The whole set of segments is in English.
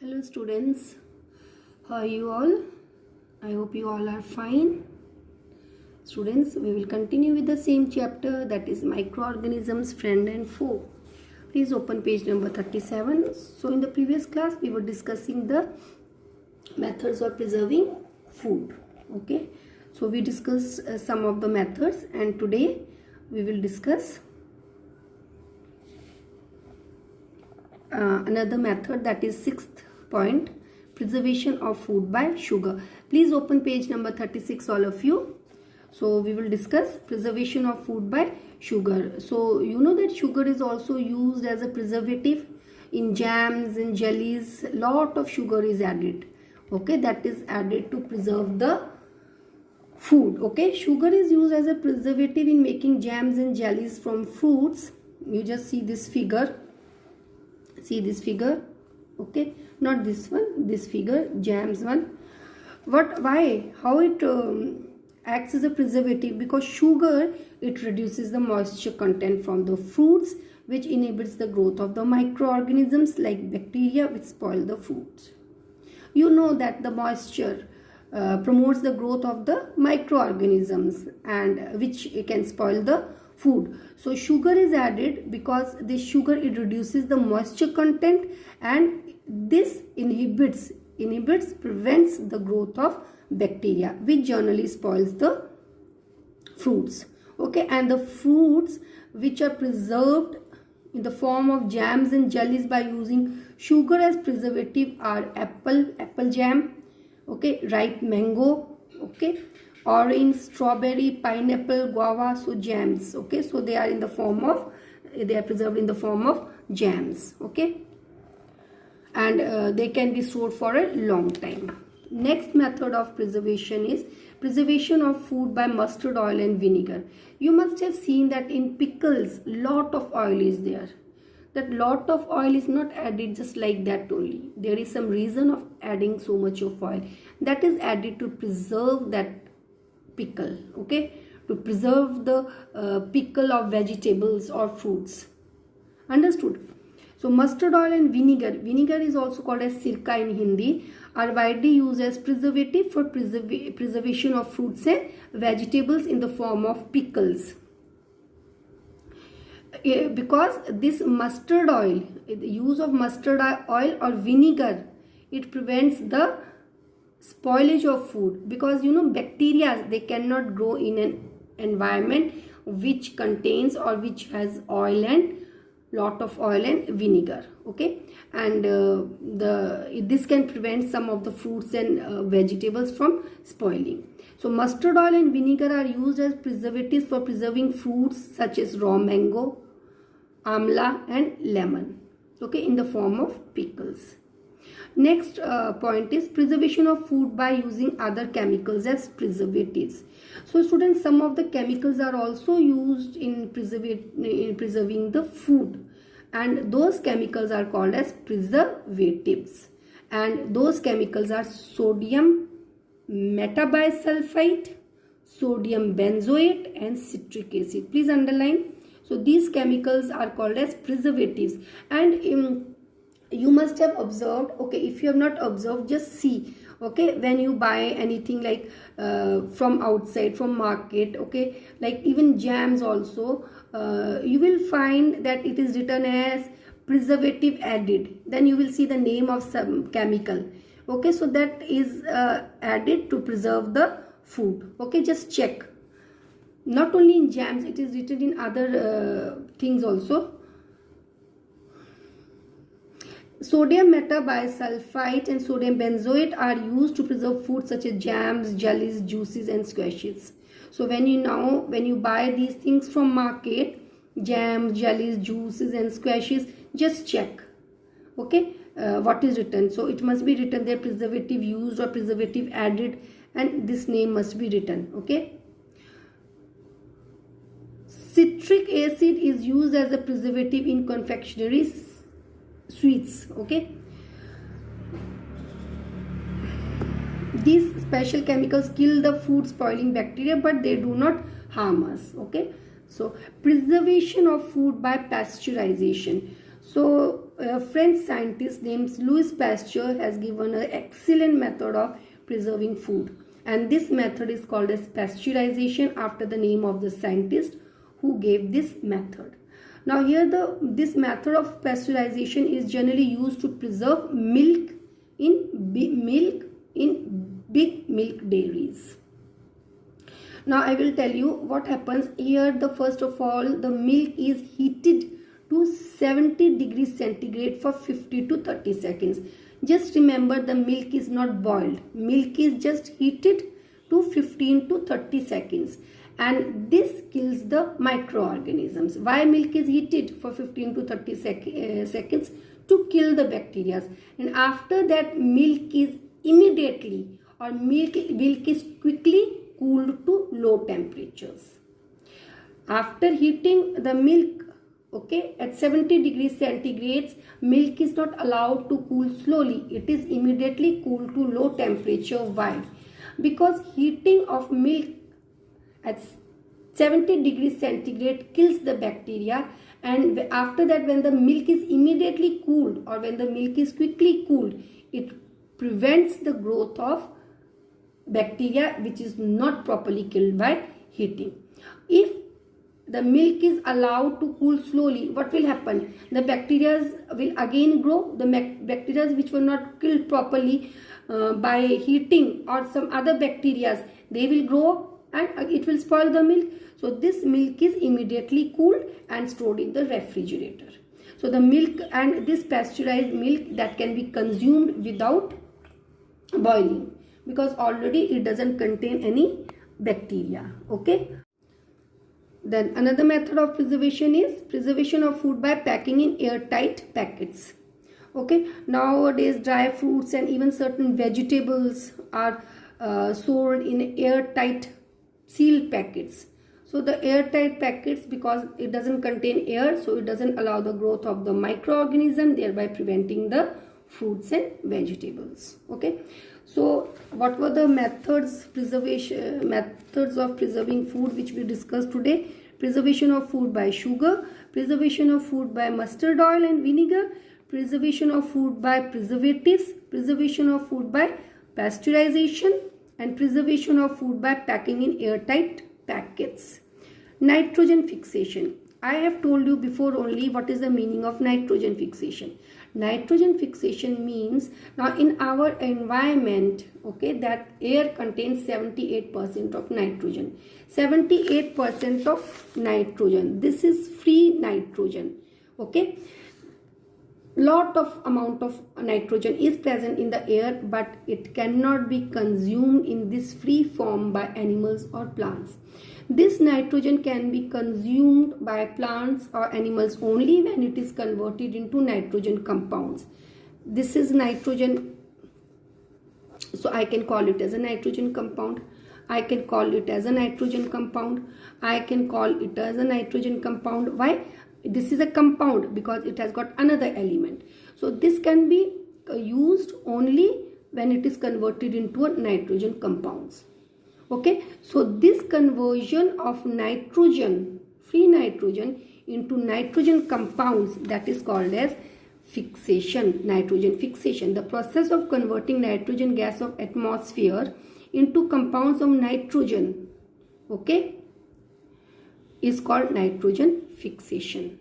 Hello students, how are you all? I hope you all are fine. Students, we will continue with the same chapter, that is microorganisms, friend and foe. Please open page number 37. So in the previous class we were discussing the methods of preserving food. Okay, so we discussed some of the methods, and today we will discuss another method, that is sixth point, preservation of food by sugar. Please open page number 36, all of you. So we will discuss preservation of food by sugar. So you know that sugar is also used as a preservative in jams, in jellies. Lot of sugar is added. Okay, that is added to preserve the food. Okay, sugar is used as a preservative in making jams and jellies from fruits. You just see this figure. See this figure. Okay, not this one, this figure, jams one. Why, how it acts as a preservative? Because sugar, it reduces the moisture content from the fruits, which inhibits the growth of the microorganisms like bacteria, which spoil the fruits. You know that the moisture promotes the growth of the microorganisms, and which can spoil the food. So sugar is added because this sugar, it reduces the moisture content, and this prevents the growth of bacteria, which generally spoils the fruits. Okay, and the fruits which are preserved in the form of jams and jellies by using sugar as preservative are apple jam, okay, ripe mango, okay, orange, strawberry, pineapple, guava. So jams, okay, so they are preserved in the form of jams, okay, and they can be stored for a long time. Next method of preservation is preservation of food by mustard oil and vinegar. You must have seen that in pickles lot of oil is there. That lot of oil is not added just like that only. There is some reason of adding so much of oil. That is added to preserve that pickle, okay, to preserve the pickle of vegetables or fruits. Understood? So mustard oil and vinegar is also called as sirka in Hindi, are widely used as preservative for preservation of fruits and vegetables in the form of pickles. Because this mustard oil, the use of mustard oil or vinegar, it prevents the spoilage of food, because you know bacteria, they cannot grow in an environment which contains or which has oil and lot of oil and vinegar, okay, and this can prevent some of the fruits and vegetables from spoiling. So mustard oil and vinegar are used as preservatives for preserving fruits such as raw mango, amla and lemon, okay, in the form of pickles. Next point is preservation of food by using other chemicals as preservatives. So students, some of the chemicals are also used in preserving the food, and those chemicals are called as preservatives, and those chemicals are sodium metabisulfite, sodium benzoate and citric acid. Please underline. So these chemicals are called as preservatives, and you must have observed, okay, if you have not observed, just see, okay, when you buy anything like from outside, from market, okay, like even jams also, you will find that it is written as preservative added, then you will see the name of some chemical, okay, so that is added to preserve the food, okay, just check. Not only in jams, it is written in other things also. Sodium metabisulfite and sodium benzoate are used to preserve foods such as jams, jellies, juices and squashes. So when you buy these things from market, jams, jellies, juices and squashes, just check, okay, what is written. So it must be written there preservative used or preservative added, and this name must be written, okay. Citric acid is used as a preservative in confectionery sweets, okay. These special chemicals kill the food spoiling bacteria, but they do not harm us, okay. So preservation of food by pasteurization. So a French scientist named Louis Pasteur has given an excellent method of preserving food, and this method is called as pasteurization after the name of the scientist who gave this method. Now here this method of pasteurization is generally used to preserve milk in big milk dairies. Now I will tell you what happens here. First of all, the milk is heated to 70 degrees centigrade for 50 to 30 seconds. Just remember, the milk is not boiled. Milk is just heated to 15 to 30 seconds. And this kills the microorganisms. Why milk is heated for 15 to 30 seconds? To kill the bacteria. And after that, milk is quickly cooled to low temperatures. After heating the milk, okay, at 70 degrees centigrade, milk is not allowed to cool slowly. It is immediately cooled to low temperature. Why? Because heating of milk at 70 degrees centigrade kills the bacteria, and after that, when the milk is immediately cooled or when the milk is quickly cooled, it prevents the growth of bacteria which is not properly killed by heating. If the milk is allowed to cool slowly, what will happen? The bacteria will again grow. The bacteria which were not killed properly by heating or some other bacteria, they will grow and it will spoil the milk. So this milk is immediately cooled and stored in the refrigerator. So the milk and this pasteurized milk that can be consumed without boiling, because already it doesn't contain any bacteria. Okay. Then another method of preservation is preservation of food by packing in airtight packets. Okay. Nowadays, dry fruits and even certain vegetables are sold in airtight sealed packets. So the airtight packets, because it doesn't contain air, so it doesn't allow the growth of the microorganism, thereby preventing the fruits and vegetables. Okay. So what were the methods of preserving food which we discussed today? Preservation of food by sugar, preservation of food by mustard oil and vinegar, preservation of food by preservatives, preservation of food by pasteurization, and preservation of food by packing in airtight packets. Nitrogen fixation. I have told you before only what is the meaning of nitrogen fixation. Nitrogen fixation means, now in our environment, okay, that air contains 78% of nitrogen. 78% of nitrogen. This is free nitrogen. Okay. Lot of amount of nitrogen is present in the air, but it cannot be consumed in this free form by animals or plants. This nitrogen can be consumed by plants or animals only when it is converted into nitrogen compounds. This is nitrogen, so I can call it as a nitrogen compound. I can call it as a nitrogen compound. I can call it as a nitrogen compound. Why? This is a compound because it has got another element. So this can be used only when it is converted into a nitrogen compounds. Okay, so this conversion of nitrogen, free nitrogen, into nitrogen compounds, that is called as fixation, nitrogen fixation. The process of converting nitrogen gas of atmosphere into compounds of nitrogen, okay, is called nitrogen fixation.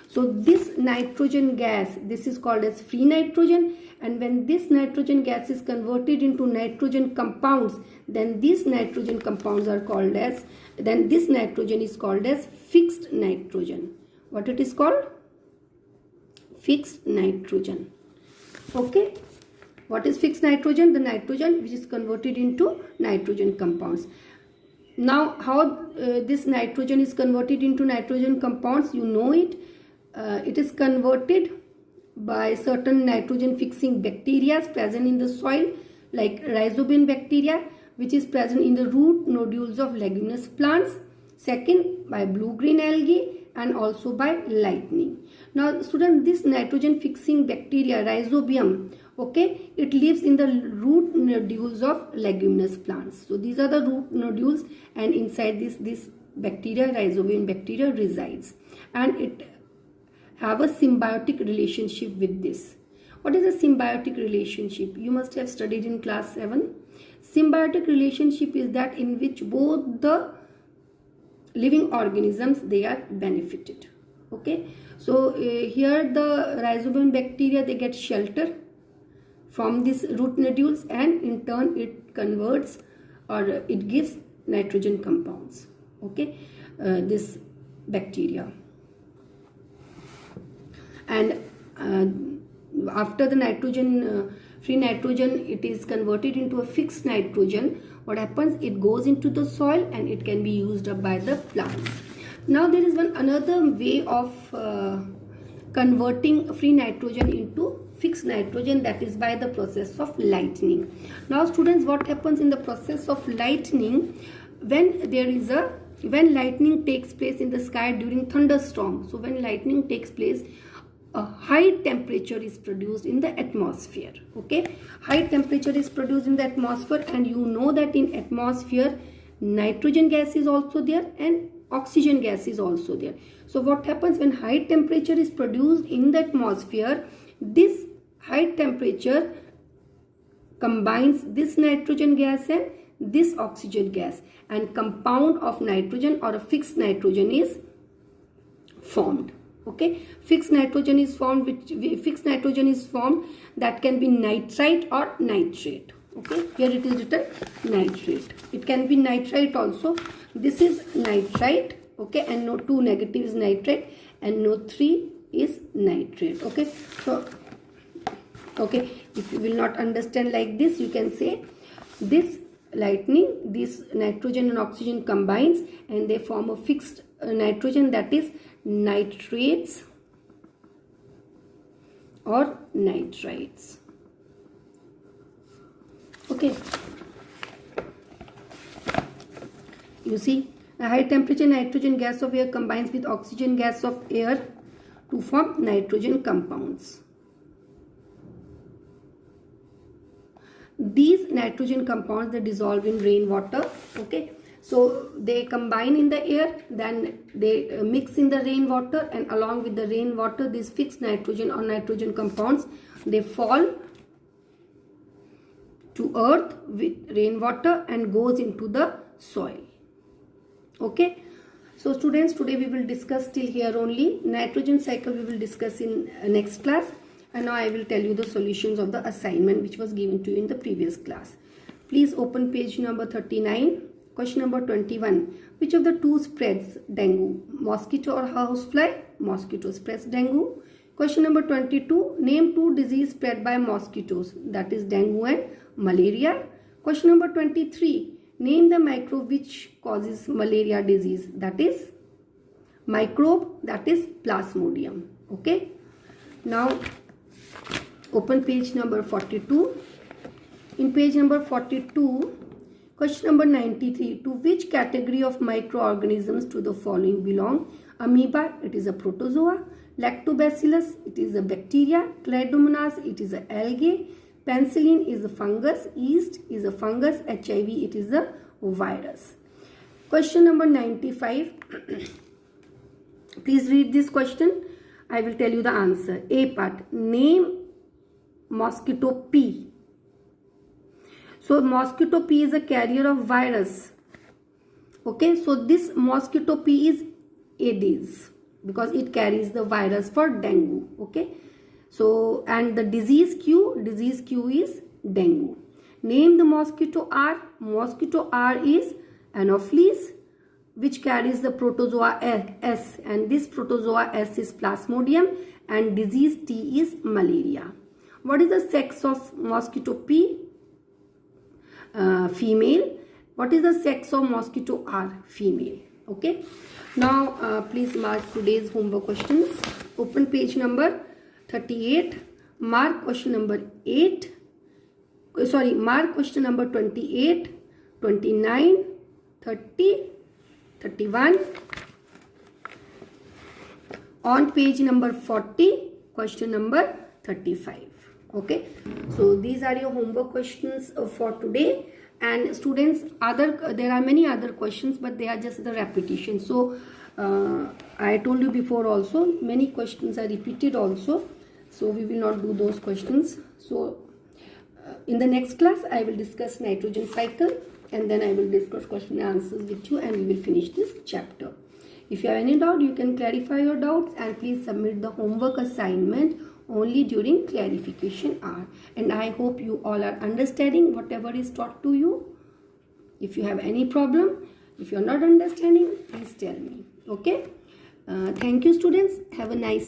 So this nitrogen gas, this is called as free nitrogen, and when this nitrogen gas is converted into nitrogen compounds, then these nitrogen compounds are called as, then this nitrogen is called as fixed nitrogen. What it is called? Fixed nitrogen. Okay. What is fixed nitrogen? The nitrogen which is converted into nitrogen compounds. Now how this nitrogen is converted into nitrogen compounds, you know it. It is converted by certain nitrogen fixing bacteria present in the soil, like rhizobium bacteria, which is present in the root nodules of leguminous plants. Second, by blue-green algae, and also by lightning. Now students, this nitrogen fixing bacteria, rhizobium, okay, it lives in the root nodules of leguminous plants. So these are the root nodules, and inside this bacteria, rhizobium bacteria, resides, and it have a symbiotic relationship with this. What is a symbiotic relationship? You must have studied in class 7. Symbiotic relationship is that in which both the living organisms, they are benefited. Okay, so here the rhizobium bacteria, they get shelter from these root nodules, and in turn it converts or it gives nitrogen compounds. Okay, this bacteria, and after the nitrogen free nitrogen, it is converted into a fixed nitrogen. What happens? It goes into the soil and it can be used up by the plants. Now there is another way of converting free nitrogen into fixed nitrogen, that is by the process of lightning. Now students, what happens in the process of lightning? When lightning takes place in the sky during thunderstorm, so when lightning takes place, a high temperature is produced in the atmosphere. Okay, high temperature is produced in the atmosphere, and you know that in atmosphere nitrogen gas is also there and oxygen gas is also there. So what happens when high temperature is produced in the atmosphere? This high temperature combines this nitrogen gas and this oxygen gas, and compound of nitrogen or a fixed nitrogen is formed. Okay, fixed nitrogen is formed, that can be nitrite or nitrate. Okay, here it is written nitrate. It can be nitrite also. This is nitrite. Okay, and no 2 negative is nitrate, and no 3 is nitrate. Okay, so okay, if you will not understand like this, you can say this lightning, this nitrogen and oxygen combines and they form a fixed nitrogen, that is nitrates or nitrites. Okay, you see, a high temperature nitrogen gas of air combines with oxygen gas of air to form nitrogen compounds. These nitrogen compounds, they dissolve in rainwater. Okay, so they combine in the air, then they mix in the rainwater, and along with the rainwater, these fixed nitrogen or nitrogen compounds, they fall to earth with rainwater and goes into the soil. Okay, so students, today we will discuss till here only. Nitrogen cycle we will discuss in next class, and now I will tell you the solutions of the assignment which was given to you in the previous class. Please open page number 39. Question number 21. Which of the two spreads dengue? Mosquito or housefly? Mosquito spreads dengue. Question number 22. Name 2 diseases spread by mosquitoes, that is dengue and malaria. Question number 23. Name the microbe which causes malaria disease, that is microbe, that is Plasmodium. Okay. Now open page number 42. In page number 42, question number 93. To which category of microorganisms to the following belong? Amoeba, it is a protozoa. Lactobacillus, it is a bacteria. Cladomonas, it is a algae. Penicillin is a fungus. Yeast is a fungus. HIV, it is a virus. Question number 95. Please read this question. I will tell you the answer. A part. Name mosquito P. So mosquito P is a carrier of virus. Okay, so this mosquito P is Aedes because it carries the virus for dengue. Okay, so and the disease Q is dengue. Name the mosquito R. Mosquito R is Anopheles, which carries the protozoa S, and this protozoa S is Plasmodium, and disease T is malaria. What is the sex of mosquito P? Female. What is the sex of mosquito R? Female. Okay. Now please mark today's homework questions. Open page number 38. Mark question number 8. Mark question number 28, 29, 30, 31. On page number 40, question number 35. Okay, so these are your homework questions for today. And students, there are many other questions, but they are just the repetition. So I told you before also, many questions are repeated also, so we will not do those questions. So in the next class I will discuss nitrogen cycle, and then I will discuss question and answers with you, and we will finish this chapter. If you have any doubt, you can clarify your doubts, and please submit the homework assignment only during clarification hour. And I hope you all are understanding whatever is taught to you. If you have any problem, if you are not understanding, please tell me. Okay. Thank you, students. Have a nice